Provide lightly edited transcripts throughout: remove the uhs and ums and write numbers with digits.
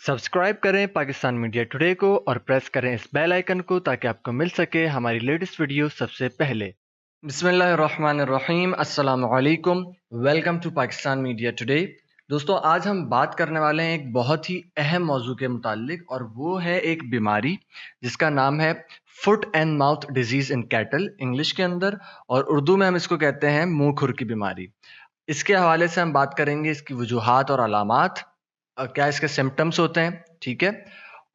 Subscribe करें Pakistan media today को और प्रेस करें इस बेल आइकन को ताकि आपको मिल सके हमारी लेटेस्ट वीडियो सबसे पहले। बिस्मिल्लाहिर्रहमानिर्रहीम, अस्सलामु अलैकुम, welcome to Pakistan media today. दोस्तों, आज हम बात करने वाले हैं एक बहुत ही अहम मौजू के मुतालिक, और वो है एक बीमारी जिसका नाम है foot and mouth disease in cattle English के अंदर, और उर्दू में हम इसको कहते हैं मुंह खुर की बीमारी। इसके हवाले से हम बात करेंगे इसकी वजूहात और अलामात, क्या इसके सिम्टम्स होते हैं, ठीक है,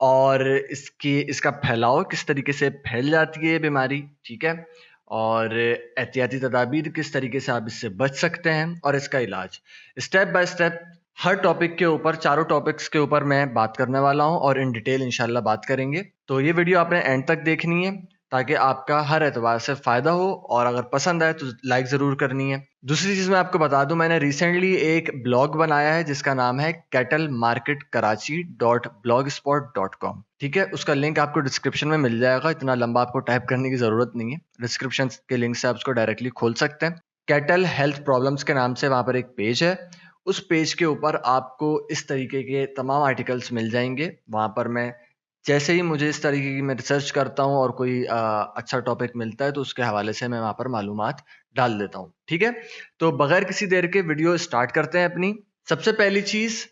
और इसका फैलाव किस तरीके से फैल जाती है ये बीमारी, ठीक है, और एहतियाती तदाबीर किस तरीके से आप इससे बच सकते हैं, और इसका इलाज step by step her topic के ऊपर, चारों टॉपिक्स के ऊपर मैं बात करने वाला हूं और इन डिटेल इंशाल्लाह बात करेंगे। तो ये वीडियो आपने एंड तक देखनी है ताकि आपका हर एतबार से फ़ायदा हो, और अगर पसंद आए तो लाइक ज़रूर करनी है। दूसरी चीज़ मैं आपको बता दूं, मैंने रिसेंटली एक ब्लॉग बनाया है जिसका नाम है cattlemarketkarachi.blogspot.com, ठीक है। उसका लिंक आपको डिस्क्रिप्शन में मिल जाएगा, इतना लंबा आपको टाइप करने की ज़रूरत नहीं है, डिस्क्रिप्शन के लिंक से आप उसको डायरेक्टली खोल सकते हैं। कैटल हेल्थ प्रॉब्लम्स के नाम से वहाँ पर एक पेज है, उस पेज के ऊपर आपको इस तरीके के तमाम आर्टिकल्स मिल जाएंगे। वहाँ पर मैं जैसे ही मुझे इस तरीके की मैं रिसर्च करता हूँ और कोई अच्छा टॉपिक मिलता है तो उसके हवाले से मैं वहाँ पर मालूमात डाल देता हूँ, ठीक है। तो बगैर किसी देर के वीडियो स्टार्ट करते हैं अपनी। सबसे पहली चीज़,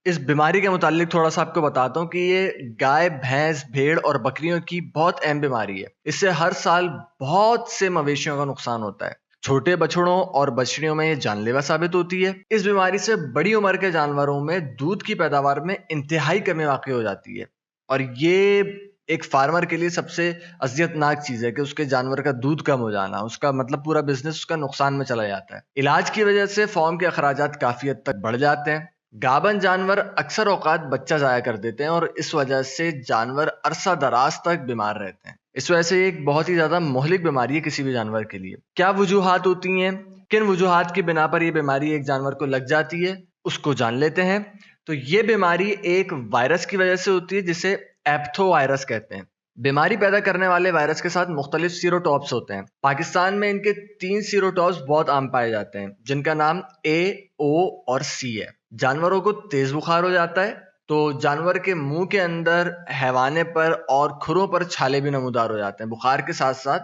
इस बीमारी के मुतालिक थोड़ा सा आपको बताता हूँ कि ये गाय, भैंस, भेड़ और बकरियों की बहुत अहम बीमारी है। इससे हर साल बहुत से मवेशियों का नुकसान होता है। छोटे बछड़ों और बछड़ियों में ये जानलेवा साबित होती है। इस बीमारी से बड़ी उम्र के जानवरों में दूध की पैदावार में इंतहाई कमी वाक़ई हो जाती है, और ये एक फार्मर के लिए सबसे अज़ियतनाक चीज़ है कि उसके जानवर का दूध कम हो जाना, उसका मतलब पूरा बिजनेस उसका नुकसान में चला जाता है। इलाज की वजह से फार्म के अखराजात काफ़ी हद तक बढ़ जाते हैं। गाभन जानवर अक्सर औकात बच्चा ज़ाया कर देते हैं, और इस वजह से जानवर अरसा दराज तक बीमार रहते हैं। इस वजह से एक बहुत ही ज़्यादा मुहलिक बीमारी है किसी भी जानवर के लिए। क्या वजूहात होती हैं, किन वजूहात की बिना पर यह बीमारी एक जानवर को लग जाती है, उसको जान लेते हैं। तो ये बीमारी एक वायरस की वजह से होती है जिसे एप्थो वायरस कहते हैं। बीमारी पैदा करने वाले वायरस के साथ मुख्तलिफ सीरोटॉप्स होते हैं। पाकिस्तान में इनके 3 सीरोटॉप्स बहुत आम पाए जाते हैं, जिनका नाम ए, ओ और सी है। जानवरों को तेज बुखार हो जाता है तो जानवर के मुंह के अंदर, हैवाने पर और खुरों पर छाले भी नमूदार हो जाते हैं। बुखार के साथ साथ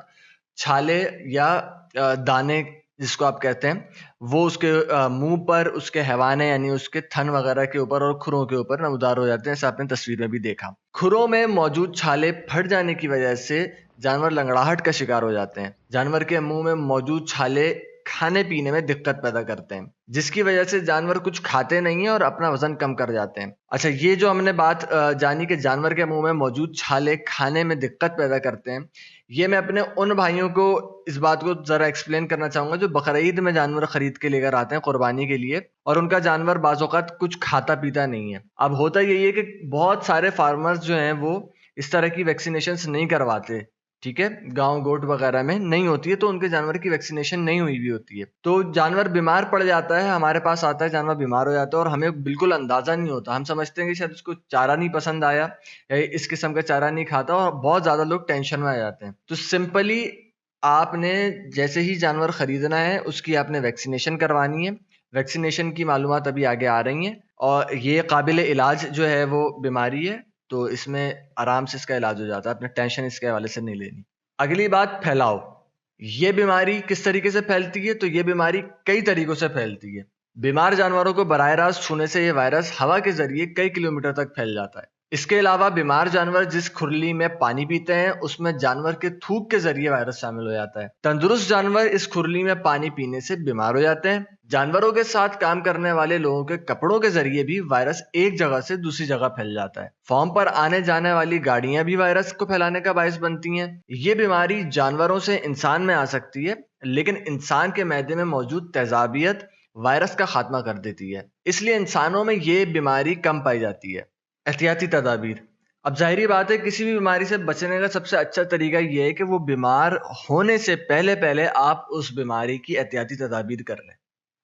छाले या दाने जिसको आप कहते हैं, वो उसके मुंह पर, उसके हैवाने यानी उसके थन वगैरह के ऊपर और खुरों के ऊपर नमूदार हो जाते हैं, जैसे आपने तस्वीर में भी देखा। खुरों में मौजूद छाले फट जाने की वजह से जानवर लंगड़ाहट का शिकार हो जाते हैं। जानवर के मुंह में मौजूद छाले खाने पीने में दिक्कत पैदा करते हैं, जिसकी वजह से जानवर कुछ खाते नहीं है और अपना वजन कम कर जाते हैं। अच्छा, ये जो हमने बात जानी कि जानवर के मुंह में मौजूद छाले खाने में दिक्कत पैदा करते हैं, ये मैं अपने उन भाइयों को इस बात को जरा एक्सप्लेन करना चाहूंगा जो बकरीद में जानवर खरीद के लेकर आते हैं कुर्बानी के लिए, और उनका जानवर बाज़ औक़ात कुछ खाता पीता नहीं है। अब होता यही है कि बहुत सारे फार्मर्स जो हैं वो इस तरह की वैक्सीनेशन नहीं करवाते, ठीक है, गांव गोट वगैरह में नहीं होती है, तो उनके जानवर की वैक्सीनेशन नहीं हुई भी होती है, तो जानवर बीमार पड़ जाता है, हमारे पास आता है, जानवर बीमार हो जाता है और हमें बिल्कुल अंदाजा नहीं होता। हम समझते हैं कि शायद उसको चारा नहीं पसंद आया या इस किस्म का चारा नहीं खाता, और बहुत ज्यादा लोग टेंशन में आ जाते हैं। तो सिंपली आपने जैसे ही जानवर खरीदना है उसकी आपने वैक्सीनेशन करवानी है। वैक्सीनेशन की मालूमात अभी आगे आ रही हैं, और ये काबिल इलाज जो है वो बीमारी है, तो इसमें आराम से इसका इलाज हो जाता है, अपने टेंशन इसके हवाले से नहीं लेनी। अगली बात, फैलाव। ये बीमारी किस तरीके से फैलती है? तो ये बीमारी कई तरीकों से फैलती है। बीमार जानवरों को बराह रास्त छूने से ये वायरस हवा के जरिए कई किलोमीटर तक फैल जाता है। इसके अलावा बीमार जानवर जिस खुरली में पानी पीते हैं उसमें जानवर के थूक के जरिए वायरस शामिल हो जाता है। तंदुरुस्त जानवर इस खुरली में पानी पीने से बीमार हो जाते हैं। जानवरों के साथ काम करने वाले लोगों के कपड़ों के जरिए भी वायरस एक जगह से दूसरी जगह फैल जाता है। फार्म पर आने जाने वाली गाड़ियां भी वायरस को फैलाने का बायस बनती हैं। ये बीमारी जानवरों से इंसान में आ सकती है, लेकिन इंसान के मैदे में मौजूद तेजाबियत वायरस का खात्मा कर देती है, इसलिए इंसानों में ये बीमारी कम पाई जाती है। एहतियाती तदाबीर। अब जाहिर बात है, किसी भी बीमारी से बचने का सबसे अच्छा तरीका यह है कि वो बीमार होने से पहले पहले आप उस बीमारी की एहतियाती तदाबीर कर लें,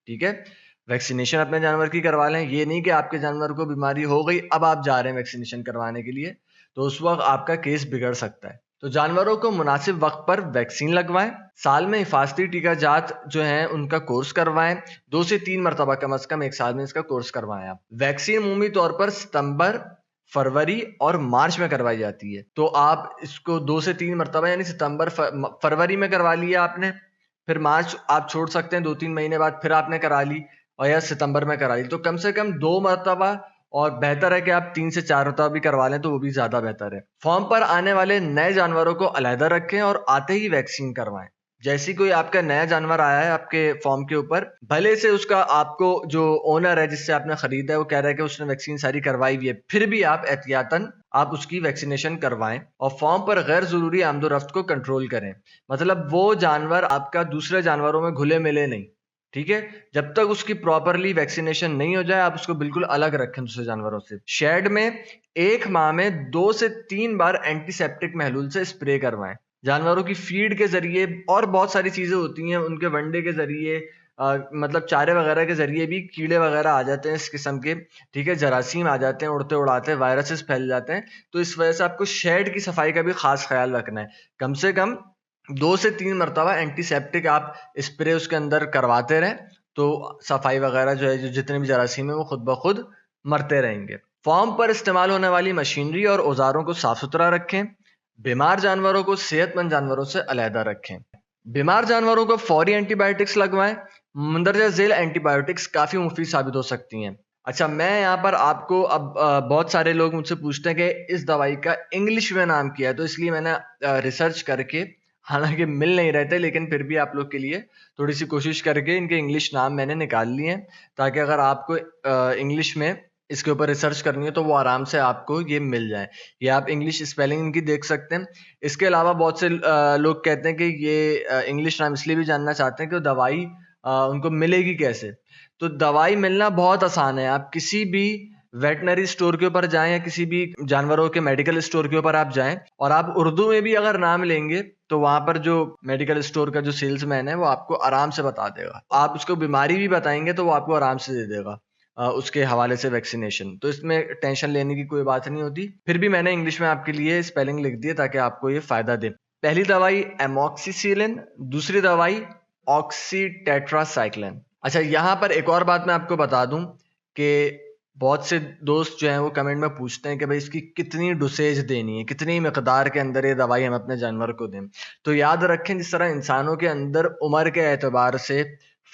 ठीक है। वैक्सीनेशन अपने जानवर की करवा लें। ये नहीं कि आपके जानवर को बीमारी हो गई, अब आप जा रहे हैं वैक्सीनेशन करवाने के लिए, तो उस वक्त आपका केस बिगड़ सकता है। तो जानवरों को मुनासिब वक्त पर वैक्सीन लगवाएं। साल में हिफाजती टीका जात जो हैं उनका कोर्स करवाएं। 2 से 3 मरतबा कम अज कम एक साल में इसका कोर्स करवाएं आप। वैक्सीन अमूमी तौर पर सितंबर फरवरी और मार्च में करवाई जाती है। तो आप इसको 2 से 3 मरतबा यानी सितंबर फरवरी में करवा लिया आपने, फिर मार्च आप छोड़ सकते हैं, 2-3 महीने बाद फिर आपने करा ली, और या सितंबर में करा ली। तो कम से कम 2 मरतबा, और बेहतर है कि आप 3 से 4 मरतबा भी करवा लें तो वो भी ज़्यादा बेहतर है। फॉर्म पर आने वाले नए जानवरों को अलहदा रखें और आते ही वैक्सीन करवाएं। जैसी कोई आपका नया जानवर आया है आपके फॉर्म के ऊपर, भले से उसका आपको जो ओनर है जिससे आपने खरीदा है वो कह रहा है कि उसने वैक्सीन सारी करवाई हुई है, फिर भी आप एहतियातन आप उसकी वैक्सीनेशन करवाएं और फॉर्म पर गैर जरूरी आमदोरफ्त को कंट्रोल करें। मतलब वो जानवर आपका दूसरे जानवरों में घुले मिले नहीं, ठीक है। जब तक उसकी प्रॉपरली वैक्सीनेशन नहीं हो जाए आप उसको बिल्कुल अलग रखें दूसरे जानवरों से। शेड में 1 माह में 2 से 3 बार एंटीसेप्टिक महलूल से स्प्रे करवाएं। जानवरों की फीड के जरिए और बहुत सारी चीजें होती हैं, उनके वनडे के जरिए मतलब चारे वगैरह के जरिए भी कीड़े वगैरह आ जाते हैं इस किस्म के, ठीक है, जरासीम आ जाते हैं उड़ते उड़ाते, वायरसेस फैल जाते हैं। तो इस वजह से आपको शेड की सफाई का भी खास ख्याल रखना है। कम से कम 2 से 3 मरतबा एंटीसेप्टिक आप स्प्रे उसके अंदर करवाते रहें, तो सफाई वगैरह जो है, जो जितने भी जरासीम है वो खुद ब खुद मरते रहेंगे। फॉर्म पर इस्तेमाल होने वाली मशीनरी और औजारों को साफ सुथरा रखें। बीमार जानवरों को सेहतमंद जानवरों से अलहदा रखें। बीमार जानवरों को फौरी एंटीबायोटिक्स लगवाएं। मंदरजा झेल एंटीबायोटिक्स काफी मुफीद साबित हो सकती हैं। अच्छा, मैं यहाँ पर आपको अब बहुत सारे लोग मुझसे पूछते हैं कि इस दवाई का इंग्लिश में नाम क्या है, तो इसलिए मैंने रिसर्च करके, हालांकि मिल नहीं रहे थे लेकिन फिर भी आप लोग के लिए थोड़ी सी कोशिश करके इनके इंग्लिश नाम मैंने निकाल लिए हैं, ताकि अगर आपको इंग्लिश में इसके ऊपर रिसर्च करनी है तो वो आराम से आपको ये मिल जाए। ये आप इंग्लिश स्पेलिंग इनकी देख सकते हैं। इसके अलावा बहुत से लोग कहते हैं कि ये इंग्लिश नाम इसलिए भी जानना चाहते हैं कि दवाई उनको मिलेगी कैसे। तो दवाई मिलना बहुत आसान है। आप किसी भी वेटनरी स्टोर के ऊपर जाएं या किसी भी जानवरों के मेडिकल स्टोर के ऊपर आप जाएं और आप उर्दू में भी अगर नाम लेंगे तो वहां पर जो मेडिकल स्टोर का जो सेल्समैन है वो आपको आराम से बता देगा। आप उसको बीमारी भी बताएंगे तो वो आपको आराम से दे देगा उसके हवाले से वैक्सीनेशन। तो इसमें टेंशन लेने की कोई बात नहीं होती। फिर भी मैंने इंग्लिश में आपके लिए स्पेलिंग लिख दी है ताकि आपको ये फायदा दे। पहली दवाई एमॉक्सिसिलिन, दूसरी दवाई ऑक्सीटेट्रासाइक्लिन। अच्छा, यहाँ पर एक और बात मैं आपको बता दूं कि बहुत से दोस्त जो हैं वो कमेंट में पूछते हैं कि भाई इसकी कितनी डोसेज देनी है, कितनी मिकदार के अंदर ये दवाई हम अपने जानवर को दें। तो याद रखें, जिस तरह इंसानों के अंदर उम्र के एतबार से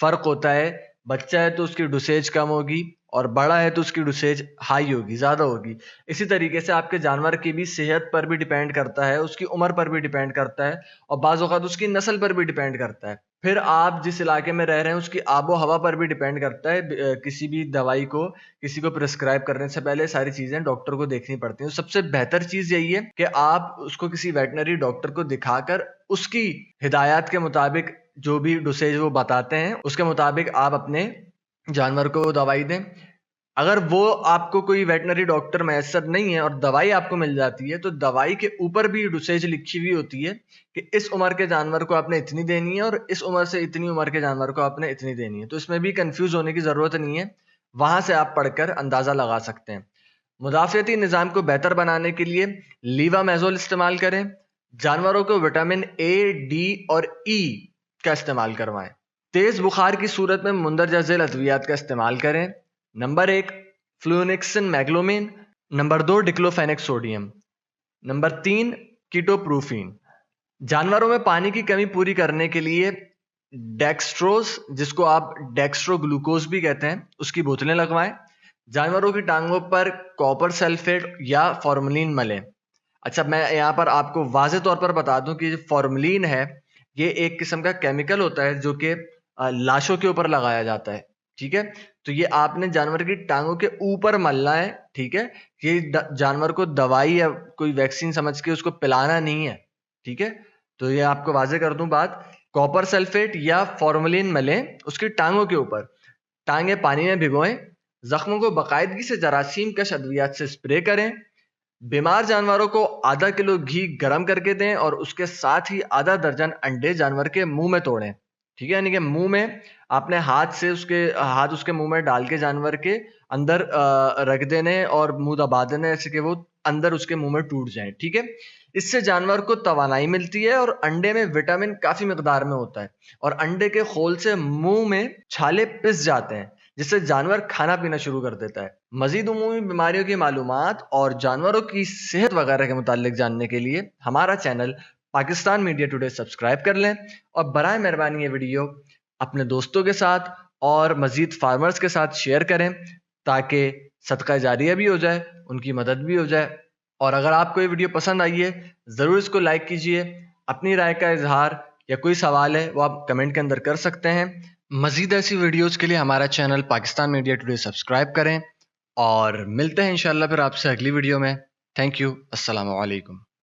फर्क होता है, बच्चा है तो उसकी डोसेज कम होगी और बड़ा है तो उसकी डोसेज हाई होगी, ज्यादा होगी। इसी तरीके से आपके जानवर की भी सेहत पर भी डिपेंड करता है, उसकी उम्र पर भी डिपेंड करता है और बाज़ औक़ात उसकी नस्ल पर भी डिपेंड करता है। फिर आप जिस इलाके में रह रहे हैं उसकी आबो हवा पर भी डिपेंड करता है। किसी भी दवाई को किसी को प्रिस्क्राइब करने से पहले सारी चीजें डॉक्टर को देखनी पड़ती हैं। तो सबसे बेहतर चीज यही है कि आप उसको किसी वेटनरी डॉक्टर को दिखाकर उसकी हिदायत के मुताबिक जो भी डोसेज वो बताते हैं उसके मुताबिक आप अपने जानवर को दवाई दें। अगर वो आपको कोई वेटनरी डॉक्टर मैसर नहीं है और दवाई आपको मिल जाती है तो दवाई के ऊपर भी डोसेज लिखी हुई होती है कि इस उम्र के जानवर को आपने इतनी देनी है और इस उम्र से इतनी उम्र के जानवर को आपने इतनी देनी है। तो इसमें भी कंफ्यूज होने की जरूरत नहीं है, वहां से आप पढ़कर अंदाजा लगा सकते हैं। मुदाफियती निज़ाम को बेहतर बनाने के लिए लीवामेज़ोल इस्तेमाल करें। जानवरों को विटामिन ए, डी और ई का इस्तेमाल करवाएं। तेज बुखार की सूरत में मुंदरजा झेल अद्वियात का इस्तेमाल करें। Number 1 flunixin meglumine, number 2 diclofenac sodium, number 3 ketoprofen. जानवरों में पानी की कमी पूरी करने के लिए डेक्स्ट्रोज, जिसको आप डेक्स्ट्रो ग्लूकोज भी कहते हैं, उसकी बोतलें लगवाएं। जानवरों की टांगों पर कॉपर सल्फेट या फॉर्मलिन मलें। अच्छा, मैं यहाँ पर आपको वाज़ेह तौर पर बता दूं कि फॉर्मलिन है ये एक किस्म का केमिकल होता है जो कि लाशों के ऊपर लगाया जाता है, ठीक है। तो ये आपने जानवर की टांगों के ऊपर मलना है, ठीक है। ये जानवर को दवाई या कोई वैक्सीन समझ के उसको पिलाना नहीं है, ठीक है। तो ये आपको वाज़ेह कर दूं बात। कॉपर सल्फेट या फॉर्मलिन मलें उसकी टांगों के ऊपर। टांगे पानी में भिगोएं। जख्मों को बाकायदगी से जरासीम कश अद्वियात से स्प्रे करें। बीमार जानवरों को आधा किलो घी गर्म करके दें और उसके साथ ही आधा दर्जन अंडे जानवर के मुंह में तोड़ें, ठीक है। यानी कि मुंह में आपने हाथ उसके मुंह में डाल के जानवर के अंदर रख देने और मुंह दबा देने ऐसे कि वो अंदर उसके मुंह में टूट जाए, ठीक है। इससे जानवर को तवानाई मिलती है और अंडे में विटामिन काफी मिकदार में होता है और अंडे के खोल से मुंह में छाले पिस जाते हैं जिससे जानवर खाना पीना शुरू कर देता है। مزید عمومی بیماریوں کی معلومات اور جانوروں کی صحت وغیرہ کے متعلق جاننے کے لیے ہمارا channel Pakistan media today subscribe کر لیں، اور برائے مہربانی یہ ویڈیو اپنے دوستوں کے ساتھ اور مزید فارمرز کے ساتھ شیئر کریں تاکہ صدقہ جاریہ بھی ہو جائے، ان کی مدد بھی ہو جائے۔ اور اگر آپ کو یہ ویڈیو پسند آئی ہے ضرور اس کو لائک کیجئے، اپنی رائے کا اظہار یا کوئی سوال ہے وہ آپ کمنٹ کے اندر کر سکتے ہیں۔ مزید ایسی ویڈیوز کے لیے ہمارا channel Pakistan media today subscribe کریں، اور ملتے ہیں انشاءاللہ پھر آپ سے اگلی ویڈیو میں۔ تھینک یو، السلام علیکم۔